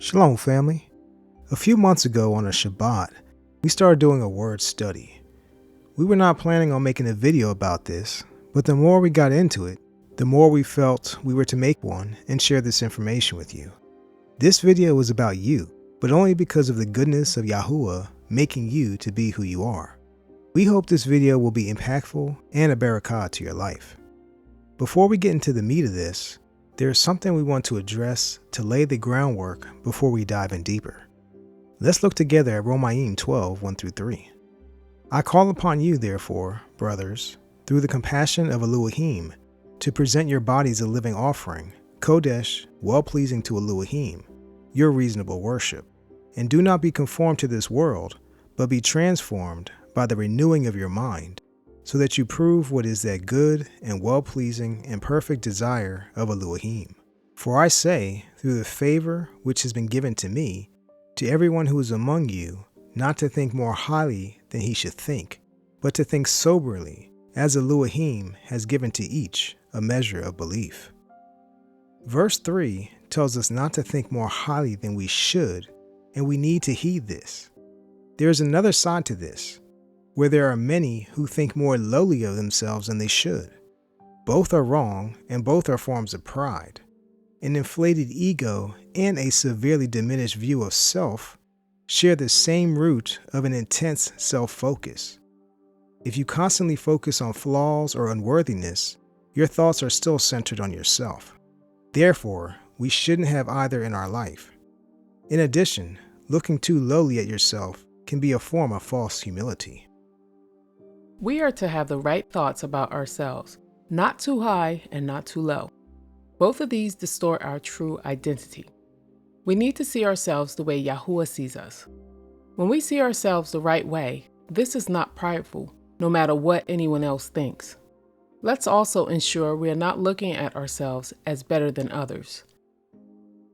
Shalom, family. A few months ago on a Shabbat, we started doing a word study. We were not planning on making a video about this, but the more we got into it, the more we felt we were to make one and share this information with you. This video was about you, but only because of the goodness of Yahuah making you to be who you are. We hope this video will be impactful and a barakah to your life. Before we get into the meat of this, there is something we want to address to lay the groundwork before we dive in deeper. Let's look together at Romaim 12, 1-3. I call upon you, therefore, brothers, through the compassion of Elohim, to present your bodies a living offering, Qodesh, well-pleasing to Elohim, your reasonable worship. And do not be conformed to this world, but be transformed by the renewing of your mind, so that you prove what is that good and well-pleasing and perfect desire of Elohim. For I say, through the favor which has been given to me, to everyone who is among you, not to think more highly than he should think, but to think soberly, as Elohim has given to each a measure of belief. Verse 3 tells us not to think more highly than we should, and we need to heed this. There is another side to this, where there are many who think more lowly of themselves than they should. Both are wrong, and both are forms of pride. An inflated ego and a severely diminished view of self share the same root of an intense self-focus. If you constantly focus on flaws or unworthiness, your thoughts are still centered on yourself. Therefore, we shouldn't have either in our life. In addition, looking too lowly at yourself can be a form of false humility. We are to have the right thoughts about ourselves, not too high and not too low. Both of these distort our true identity. We need to see ourselves the way Yahuah sees us. When we see ourselves the right way, this is not prideful, no matter what anyone else thinks. Let's also ensure we are not looking at ourselves as better than others.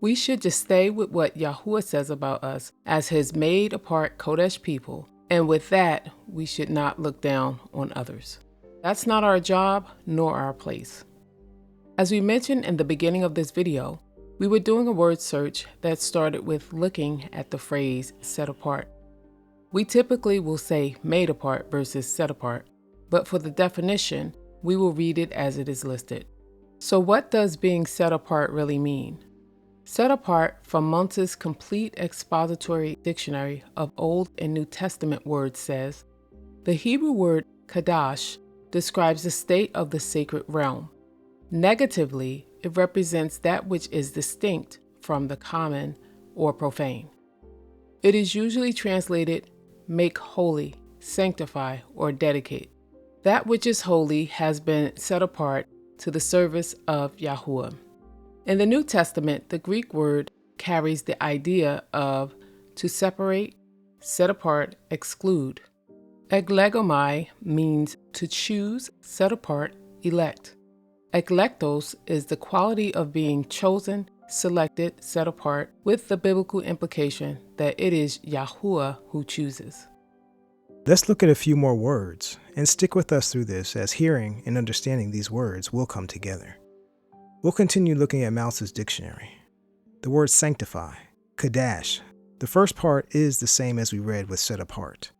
We should just stay with what Yahuah says about us as his made-apart Qodesh people, and with that, we should not look down on others. That's not our job, nor our place. As we mentioned in the beginning of this video, we were doing a word search that started with looking at the phrase set apart. We typically will say made apart versus set apart, but for the definition, we will read it as it is listed. So what does being set apart really mean? Set apart from Munt's complete expository dictionary of Old and New Testament words says, the Hebrew word Qodesh describes the state of the sacred realm. Negatively, it represents that which is distinct from the common or profane. It is usually translated make holy, sanctify, or dedicate. That which is holy has been set apart to the service of Yahuah. In the New Testament, the Greek word carries the idea of to separate, set apart, exclude. Eglegomai means to choose, set apart, elect. Eklektos is the quality of being chosen, selected, set apart, with the biblical implication that it is Yahuah who chooses. Let's look at a few more words and stick with us through this, as hearing and understanding these words will come together. We'll continue looking at Mouse's dictionary. The word sanctify, Qodesh. The first part is the same as we read with set apart.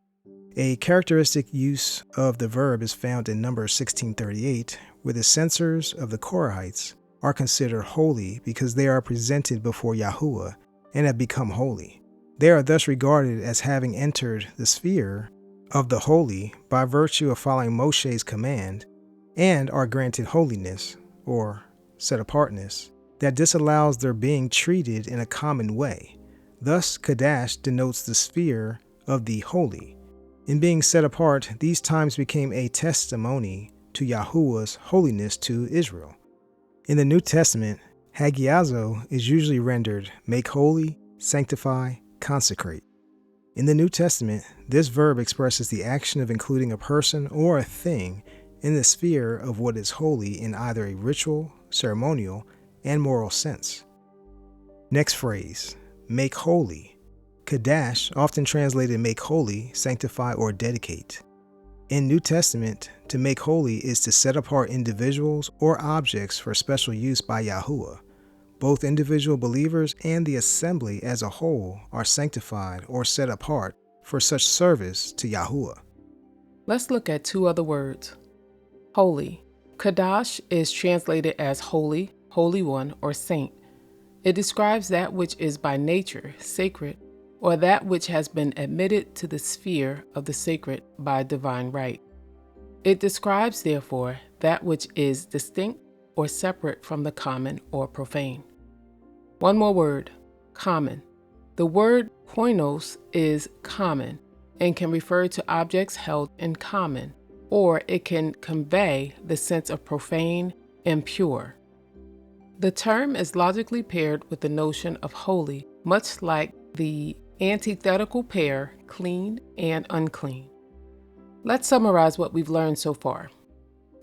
A characteristic use of the verb is found in Numbers 16:38, where the censors of the Korahites are considered holy because they are presented before Yahuah and have become holy. They are thus regarded as having entered the sphere of the holy by virtue of following Moshe's command, and are granted holiness, or set apartness, that disallows their being treated in a common way. Thus, Qodesh denotes the sphere of the holy. In being set apart, these times became a testimony to Yahuah's holiness to Israel. In the New Testament, hagiazo is usually rendered make holy, sanctify, consecrate. In the New Testament, this verb expresses the action of including a person or a thing in the sphere of what is holy in either a ritual, ceremonial, and moral sense. Next phrase, make holy. Qodesh, often translated make holy, sanctify, or dedicate. In New Testament, to make holy is to set apart individuals or objects for special use by Yahuah, Both individual believers and the assembly as a whole are sanctified or set apart for such service to Yahuah. Let's look at two other words. Holy. Qodesh is translated as holy, holy one, or saint. It describes that which is by nature sacred, or that which has been admitted to the sphere of the sacred by divine right. It describes, therefore, that which is distinct or separate from the common or profane. One more word, common. The word koinos is common and can refer to objects held in common, or it can convey the sense of profane, impure. The term is logically paired with the notion of holy, much like the antithetical pair clean and unclean. Let's summarize what we've learned so far.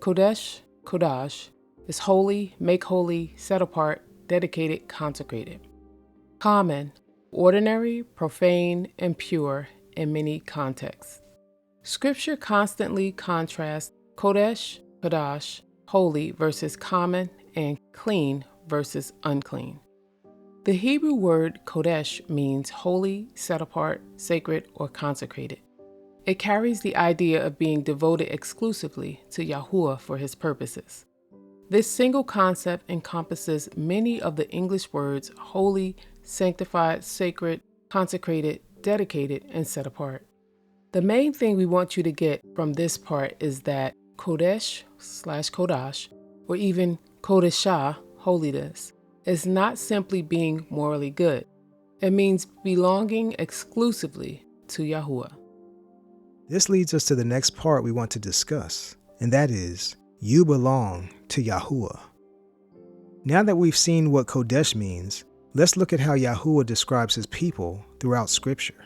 Qodesh, Qodesh, is holy, make holy, set apart, dedicated, consecrated. Common, ordinary, profane, impure in many contexts. Scripture constantly contrasts Qodesh, Qodesh, holy versus common, and clean versus unclean. The Hebrew word Qodesh means holy, set apart, sacred, or consecrated. It carries the idea of being devoted exclusively to Yahuah for his purposes. This single concept encompasses many of the English words holy, sanctified, sacred, consecrated, dedicated, and set apart. The main thing we want you to get from this part is that Qodesh/Qodesh, or even qodeshah, holiness, is not simply being morally good. It means belonging exclusively to Yahuah. This leads us to the next part we want to discuss, and that is, you belong to Yahuah. Now that we've seen what Qodesh means, let's look at how Yahuah describes his people throughout Scripture.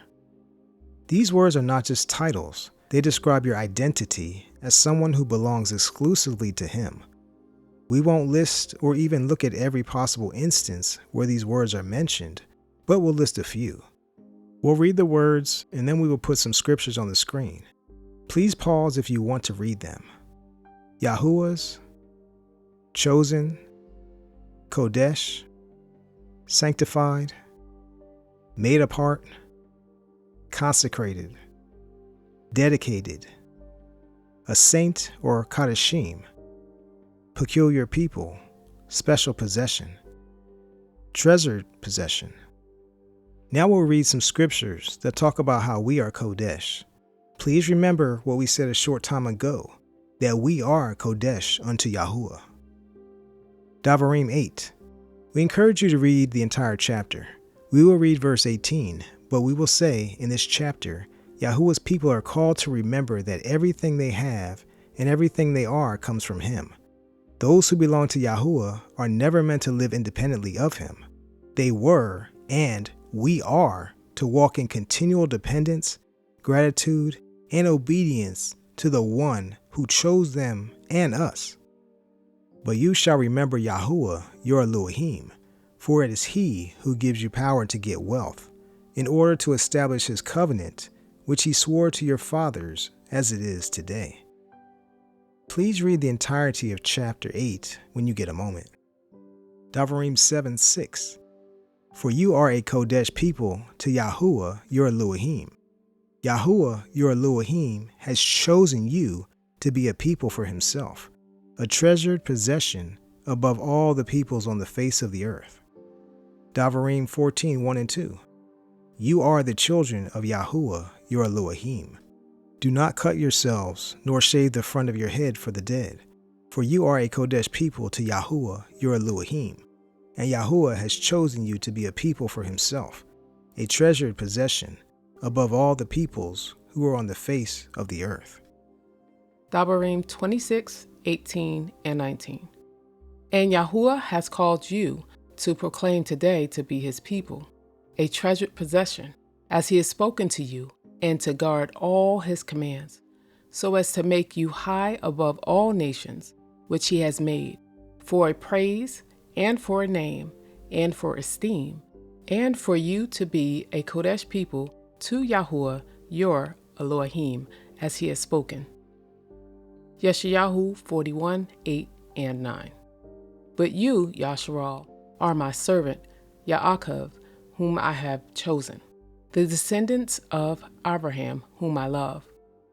These words are not just titles, they describe your identity as someone who belongs exclusively to him. We won't list or even look at every possible instance where these words are mentioned, but we'll list a few. We'll read the words and then we will put some scriptures on the screen. Please pause if you want to read them. Yahuah's, chosen, Qodesh, sanctified, made apart, consecrated, dedicated, a saint or qodeshim, peculiar people, special possession, treasured possession. Now we'll read some scriptures that talk about how we are Qodesh. Please remember what we said a short time ago, that we are Qodesh unto Yahuah. Devarim 8. We encourage you to read the entire chapter. We will read verse 18, but we will say in this chapter, Yahuah's people are called to remember that everything they have and everything they are comes from him. Those who belong to Yahuah are never meant to live independently of him. They were, and we are, to walk in continual dependence, gratitude, and obedience to the one who chose them and us. But you shall remember Yahuah, your Elohim, for it is he who gives you power to get wealth, in order to establish his covenant, which he swore to your fathers as it is today. Please read the entirety of chapter 8 when you get a moment. Devarim 7:6. For you are a Qodesh people to Yahuah your Elohim. Yahuah your Elohim has chosen you to be a people for himself, a treasured possession above all the peoples on the face of the earth. Devarim 14:1 and 2. You are the children of Yahuah your Elohim. Do not cut yourselves, nor shave the front of your head for the dead, for you are a Qodesh people to Yahuah your Elohim, and Yahuah has chosen you to be a people for himself, a treasured possession above all the peoples who are on the face of the earth. Devarim 26:18 and 19. And Yahuah has called you to proclaim today to be his people, a treasured possession, as he has spoken to you, and to guard all his commands, so as to make you high above all nations, which he has made, for a praise, and for a name, and for esteem, and for you to be a Qodesh people to Yahuah your Elohim, as he has spoken. Yeshayahu 41:8 and 9. But you, Yasharal, are my servant, Yaakov, whom I have chosen, the descendants of Abraham, whom I love,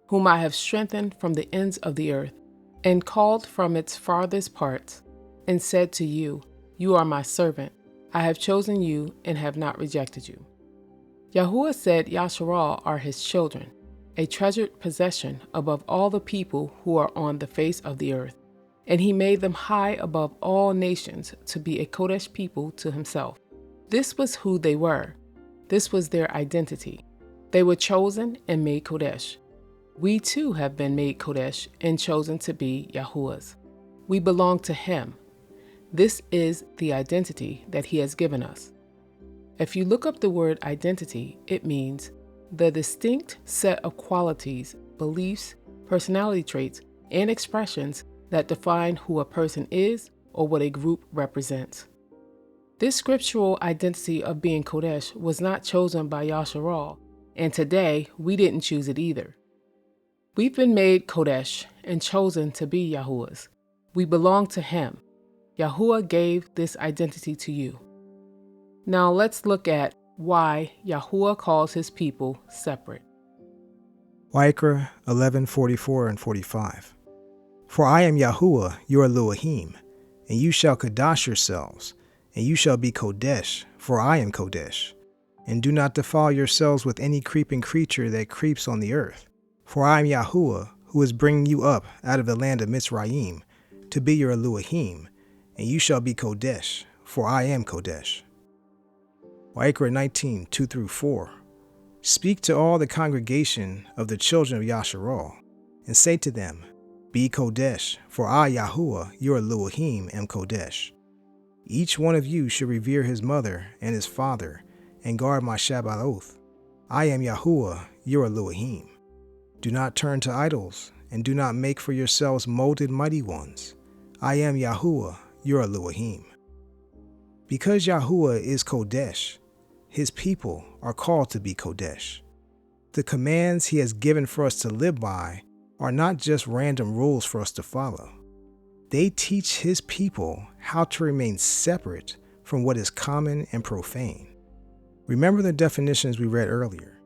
whom I have strengthened from the ends of the earth, and called from its farthest parts, and said to you, You are my servant. I have chosen you and have not rejected you. Yahuah said Yasharal are his children, a treasured possession above all the people who are on the face of the earth. And he made them high above all nations to be a Qodesh people to himself. This was who they were. This was their identity. They were chosen and made Qodesh. We too have been made Qodesh and chosen to be Yahuah's. We belong to him. This is the identity that he has given us. If you look up the word identity, it means the distinct set of qualities, beliefs, personality traits, and expressions that define who a person is or what a group represents. This scriptural identity of being Qodesh was not chosen by Yasharal, and today we didn't choose it either. We've been made Qodesh and chosen to be Yahuah's. We belong to him. Yahuah gave this identity to you. Now let's look at why Yahuah calls his people separate. Wa'ikra 11:44 and 45. For I am Yahuah, your Elohim, and you shall Qadash yourselves, and you shall be Qodesh, for I am Qodesh. And do not defile yourselves with any creeping creature that creeps on the earth. For I am Yahuah, who is bringing you up out of the land of Mitzrayim, to be your Elohim, and you shall be Qodesh, for I am Qodesh. Wa'ikra 19:2-4. Speak to all the congregation of the children of Yasharal, and say to them, Be Qodesh, for I, Yahuah, your Elohim, am Qodesh. Each one of you should revere his mother and his father, and guard my Shabbat oath. I am Yahuah, your Elohim. Do not turn to idols, and do not make for yourselves molded mighty ones. I am Yahuah, your Elohim. Because Yahuah is Qodesh, his people are called to be Qodesh. The commands he has given for us to live by are not just random rules for us to follow. They teach his people how to remain separate from what is common and profane. Remember the definitions we read earlier.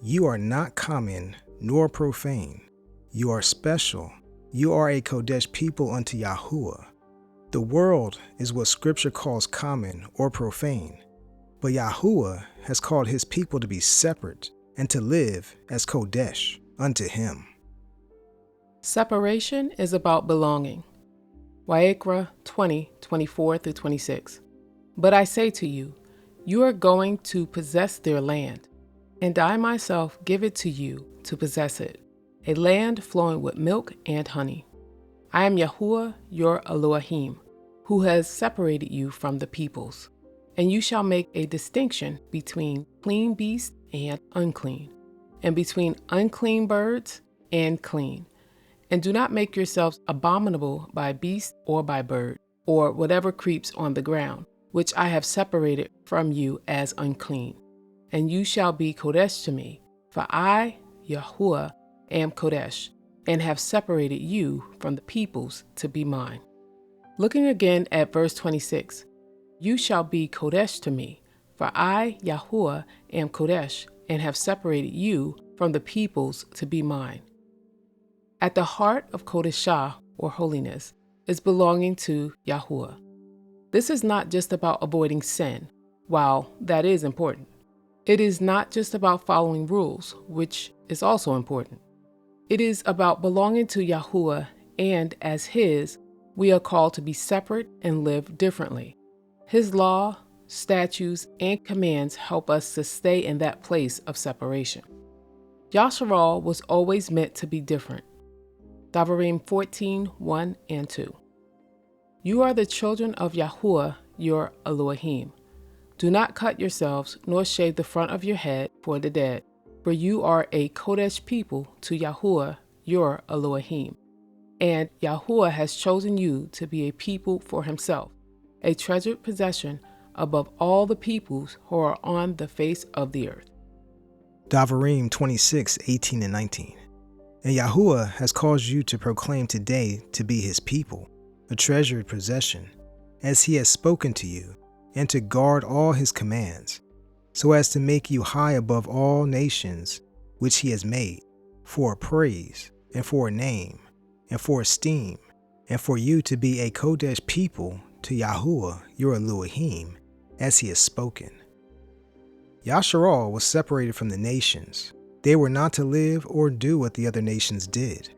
You are not common nor profane. You are special. You are a Qodesh people unto Yahuah. The world is what Scripture calls common or profane, but Yahuah has called his people to be separate and to live as Qodesh unto him. Separation is about belonging. Wa'ikra 20:24-26. But I say to you, you are going to possess their land, and I myself give it to you to possess it, a land flowing with milk and honey. I am Yahuah, your Elohim, who has separated you from the peoples, and you shall make a distinction between clean beasts and unclean, and between unclean birds and clean. And do not make yourselves abominable by beast or by bird, or whatever creeps on the ground, which I have separated from you as unclean. And you shall be Qodesh to me, for I, Yahuah, am Qodesh, and have separated you from the peoples to be mine. Looking again at verse 26, you shall be Qodesh to me, for I, Yahuah, am Qodesh, and have separated you from the peoples to be mine. At the heart of qodeshah, or holiness, is belonging to Yahuah. This is not just about avoiding sin, while that is important. It is not just about following rules, which is also important. It is about belonging to Yahuah, and as his, we are called to be separate and live differently. His law, statutes, and commands help us to stay in that place of separation. Yasharal was always meant to be different. Devarim 14:1-2. You are the children of Yahuah, your Elohim. Do not cut yourselves, nor shave the front of your head for the dead, for you are a Qodesh people to Yahuah, your Elohim. And Yahuah has chosen you to be a people for himself, a treasured possession above all the peoples who are on the face of the earth. Devarim 26:18-19. And Yahuah has caused you to proclaim today to be his people, a treasured possession, as he has spoken to you, and to guard all his commands, so as to make you high above all nations which he has made, for a praise, and for a name, and for esteem, and for you to be a Qodesh people to Yahuah your Elohim, as he has spoken. Yasharal was separated from the nations. They were not to live or do what the other nations did.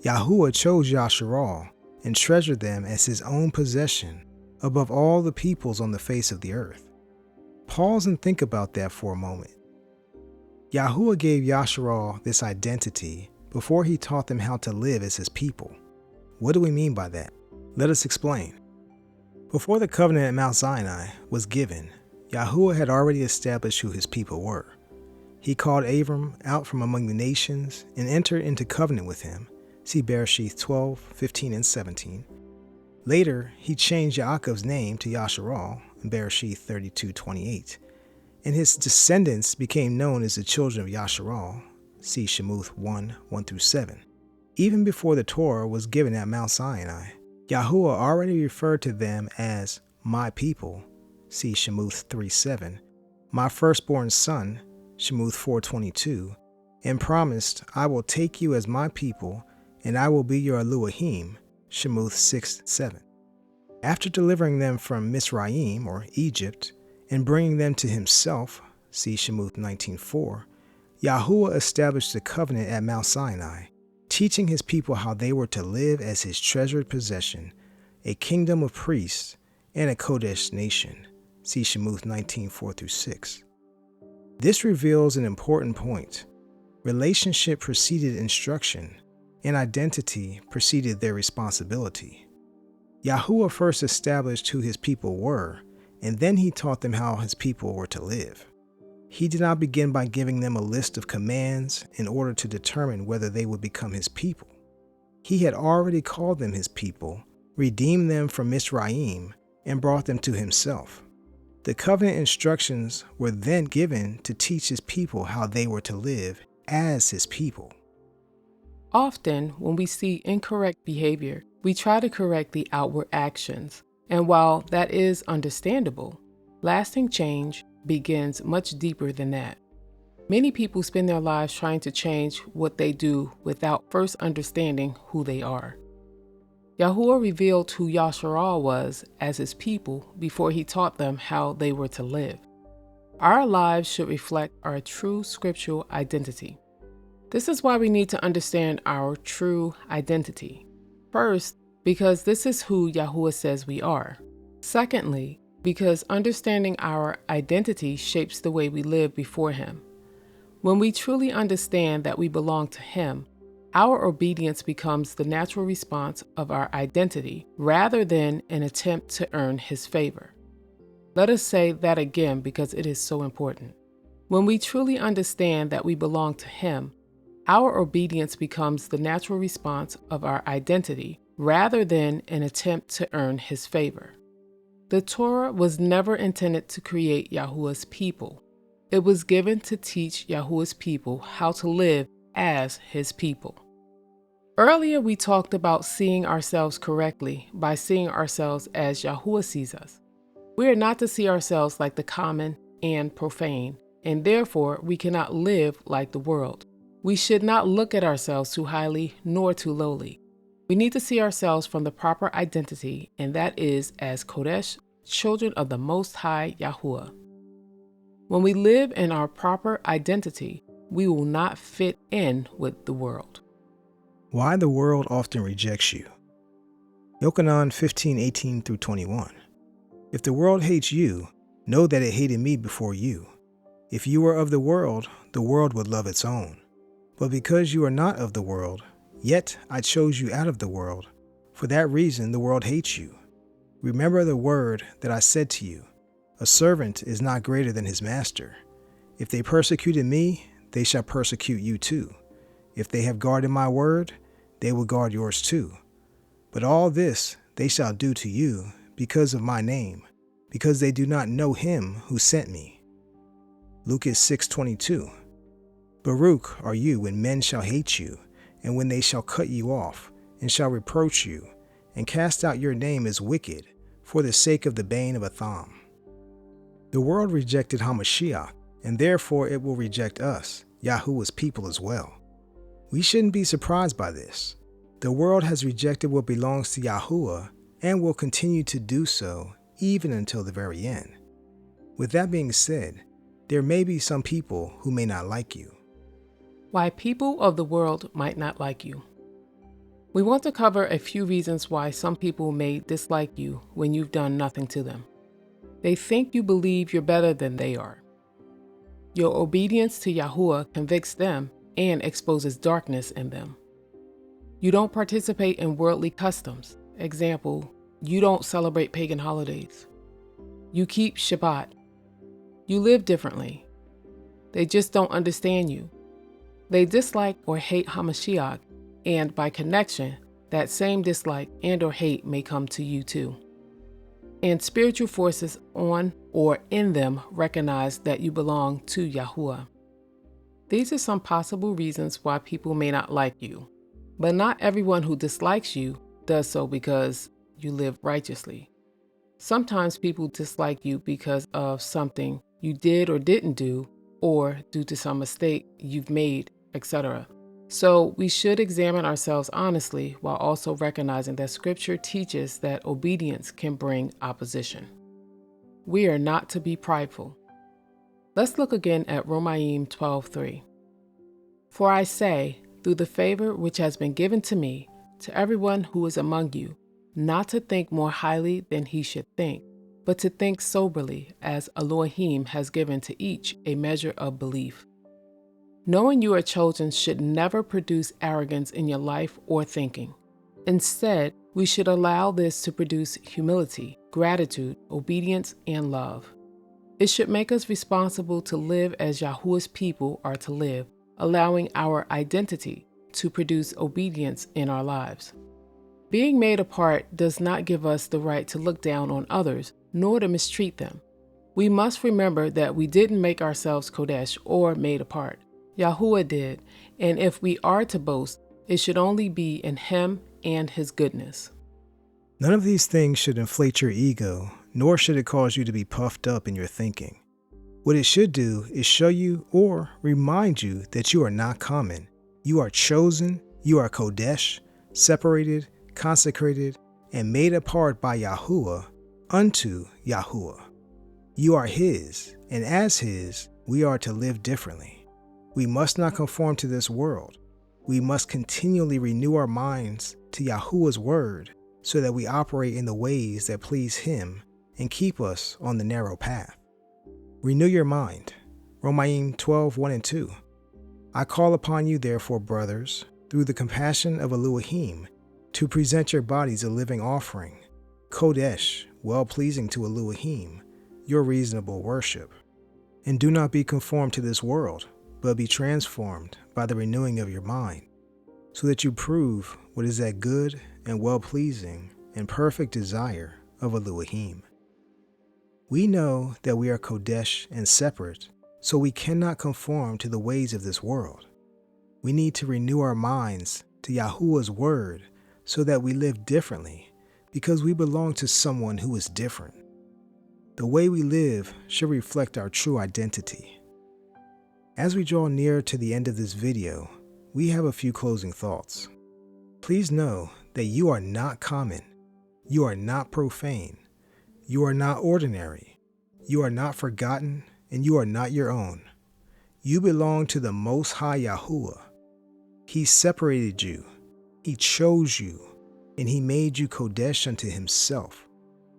Yahuah chose Yasharal and treasured them as his own possession above all the peoples on the face of the earth. Pause and think about that for a moment. Yahuah gave Yasharal this identity before he taught them how to live as his people. What do we mean by that? Let us explain. Before the covenant at Mount Sinai was given, Yahuah had already established who his people were. He called Abram out from among the nations and entered into covenant with him. See Bereshith 12, 15, and 17. Later, he changed Yaakov's name to Yasharal in Bereshith 32, 28. And his descendants became known as the children of Yasharal. See Shemuth 1, 1 through 7. Even before the Torah was given at Mount Sinai, Yahuah already referred to them as my people. See Shemuth 3:7, my firstborn son, Shemuth 4:22, and promised, I will take you as my people, and I will be your Elohim, Shemuth 6:7. After delivering them from Misraim, or Egypt, and bringing them to himself, see Shemuth 19:4, Yahuah established the covenant at Mount Sinai, teaching his people how they were to live as his treasured possession, a kingdom of priests, and a Qodesh nation. See Shemuth 19:4 through 6. This reveals an important point. Relationship preceded instruction, and identity preceded their responsibility. Yahuah first established who his people were, and then he taught them how his people were to live. He did not begin by giving them a list of commands in order to determine whether they would become his people. He had already called them his people, redeemed them from Misraim, and brought them to himself. The covenant instructions were then given to teach his people how they were to live as his people. Often, when we see incorrect behavior, we try to correct the outward actions. And while that is understandable, lasting change begins much deeper than that. Many people spend their lives trying to change what they do without first understanding who they are. Yahuah revealed who Yasharal was as his people before he taught them how they were to live. Our lives should reflect our true scriptural identity. This is why we need to understand our true identity. First, because this is who Yahuah says we are. Secondly, because understanding our identity shapes the way we live before him. When we truly understand that we belong to him, our obedience becomes the natural response of our identity rather than an attempt to earn his favor. Let us say that again because it is so important. When we truly understand that we belong to him, our obedience becomes the natural response of our identity rather than an attempt to earn his favor. The Torah was never intended to create Yahuah's people. It was given to teach Yahuah's people how to live as his people. Earlier, we talked about seeing ourselves correctly by seeing ourselves as Yahuah sees us. We are not to see ourselves like the common and profane, and therefore we cannot live like the world. We should not look at ourselves too highly nor too lowly. We need to see ourselves from the proper identity, and that is as Qodesh, children of the Most High Yahuah. When we live in our proper identity, we will not fit in with the world. Why the world often rejects you. Yochanan 15:18 through 21. If the world hates you, know that it hated me before you. If you were of the world would love its own. But because you are not of the world, yet I chose you out of the world. For that reason the world hates you. Remember the word that I said to you, a servant is not greater than his master. If they persecuted me, they shall persecute you too. If they have guarded my word, they will guard yours too. But all this they shall do to you because of my name, because they do not know him who sent me. Lucas 6:22. Baruch are you when men shall hate you, and when they shall cut you off, and shall reproach you, and cast out your name as wicked, for the sake of the bane of a thumb. The world rejected Hamashiach, and therefore it will reject us, Yahuwah's people, as well. We shouldn't be surprised by this. The world has rejected what belongs to Yahuwah and will continue to do so even until the very end. With that being said, there may be some people who may not like you. Why people of the world might not like you. We want to cover a few reasons why some people may dislike you when you've done nothing to them. They think you believe you're better than they are. Your obedience to Yahuwah convicts them and exposes darkness in them. You don't participate in worldly customs. Example, you don't celebrate pagan holidays. You keep Shabbat. You live differently. They just don't understand you. They dislike or hate Hamashiach, and by connection, that same dislike and or hate may come to you too. And spiritual forces on or in them recognize that you belong to Yahuwah. These are some possible reasons why people may not like you, but not everyone who dislikes you does so because you live righteously. Sometimes people dislike you because of something you did or didn't do, or due to some mistake you've made, etc. So we should examine ourselves honestly while also recognizing that Scripture teaches that obedience can bring opposition. We are not to be prideful. Let's look again at Romaim 12:3. For I say, through the favor which has been given to me, to everyone who is among you, not to think more highly than he should think, but to think soberly, as Elohim has given to each a measure of belief. Knowing you are chosen should never produce arrogance in your life or thinking. Instead, we should allow this to produce humility, gratitude, obedience, and love. It should make us responsible to live as Yahuwah's people are to live, allowing our identity to produce obedience in our lives. Being made apart does not give us the right to look down on others, nor to mistreat them. We must remember that we didn't make ourselves Qodesh or made apart. Yahuwah did, and if we are to boast, it should only be in Him and His goodness. None of these things should inflate your ego, nor should it cause you to be puffed up in your thinking. What it should do is show you or remind you that you are not common. You are chosen, you are Qodesh, separated, consecrated, and made apart by Yahuwah unto Yahuwah. You are His, and as His, we are to live differently. We must not conform to this world. We must continually renew our minds to Yahuwah's word so that we operate in the ways that please Him and keep us on the narrow path. Renew your mind. Romaim 12:1-2. I call upon you, therefore, brothers, through the compassion of Elohim, to present your bodies a living offering, Qodesh, well-pleasing to Elohim, your reasonable worship. And do not be conformed to this world, but be transformed by the renewing of your mind, so that you prove what is that good and well-pleasing and perfect desire of Elohim. We know that we are Qodesh and separate, so we cannot conform to the ways of this world. We need to renew our minds to Yahuwah's word so that we live differently, because we belong to someone who is different. The way we live should reflect our true identity. As we draw near to the end of this video, we have a few closing thoughts. Please know that you are not common. You are not profane. You are not ordinary. You are not forgotten, and you are not your own. You belong to the Most High Yahuwah. He separated you. He chose you, and He made you Qodesh unto Himself.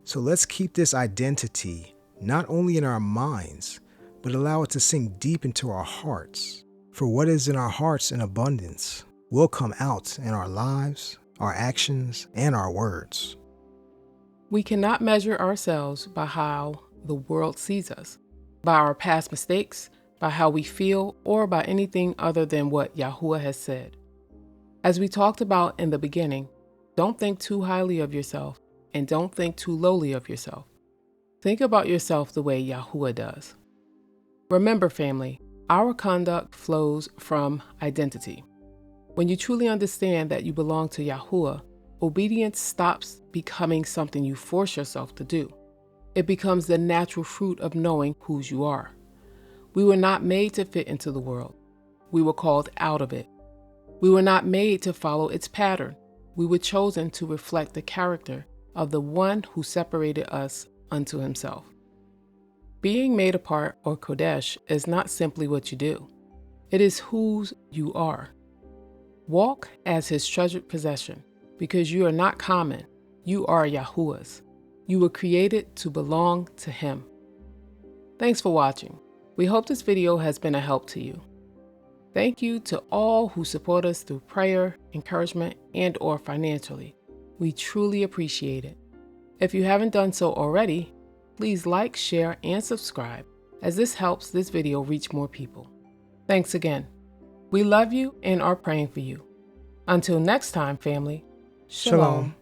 So let's keep this identity not only in our minds, but allow it to sink deep into our hearts. For what is in our hearts in abundance will come out in our lives, our actions, and our words. We cannot measure ourselves by how the world sees us, by our past mistakes, by how we feel, or by anything other than what Yahuwah has said. As we talked about in the beginning, don't think too highly of yourself and don't think too lowly of yourself. Think about yourself the way Yahuwah does. Remember, family, our conduct flows from identity. When you truly understand that you belong to Yahuwah, obedience stops becoming something you force yourself to do. It becomes the natural fruit of knowing whose you are. We were not made to fit into the world. We were called out of it. We were not made to follow its pattern. We were chosen to reflect the character of the one who separated us unto himself. Being made apart, or Qodesh, is not simply what you do. It is whose you are. Walk as his treasured possession, because you are not common. You are Yahuah's. You were created to belong to him. Thanks for watching. We hope this video has been a help to you. Thank you to all who support us through prayer, encouragement, and/or financially. We truly appreciate it. If you haven't done so already, please like, share, and subscribe, as this helps this video reach more people. Thanks again. We love you and are praying for you. Until next time, family. Shalom.